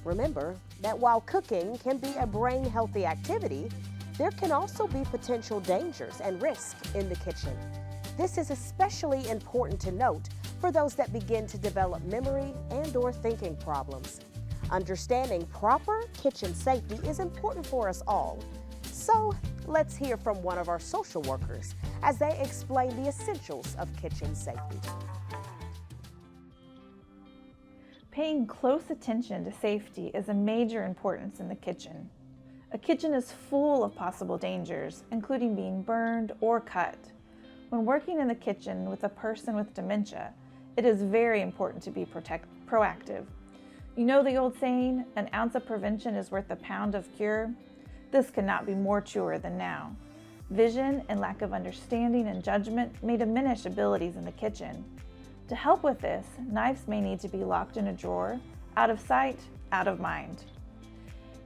Remember that while cooking can be a brain-healthy activity, there can also be potential dangers and risks in the kitchen. This is especially important to note for those that begin to develop memory and/or thinking problems. Understanding proper kitchen safety is important for us all. So let's hear from one of our social workers as they explain the essentials of kitchen safety. Paying close attention to safety is a major importance in the kitchen. A kitchen is full of possible dangers, including being burned or cut. When working in the kitchen with a person with dementia, it is very important to be proactive. You know the old saying, an ounce of prevention is worth a pound of cure? This could not be more truer than now. Vision and lack of understanding and judgment may diminish abilities in the kitchen. To help with this, knives may need to be locked in a drawer, out of sight, out of mind.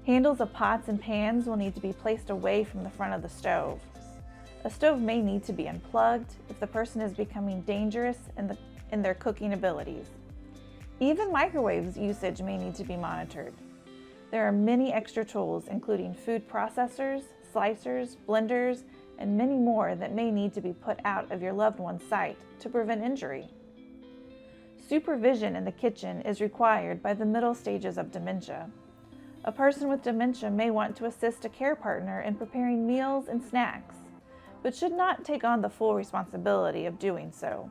Handles of pots and pans will need to be placed away from the front of the stove. A stove may need to be unplugged if the person is becoming dangerous in their cooking abilities. Even microwaves usage may need to be monitored. There are many extra tools, including food processors, slicers, blenders, and many more that may need to be put out of your loved one's sight to prevent injury. Supervision in the kitchen is required by the middle stages of dementia. A person with dementia may want to assist a care partner in preparing meals and snacks, but should not take on the full responsibility of doing so.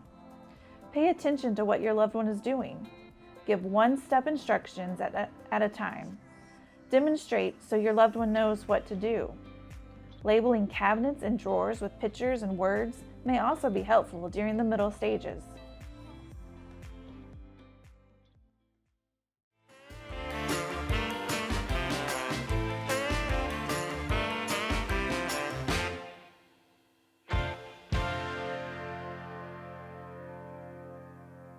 Pay attention to what your loved one is doing. Give one-step instructions at a time. Demonstrate so your loved one knows what to do. Labeling cabinets and drawers with pictures and words may also be helpful during the middle stages.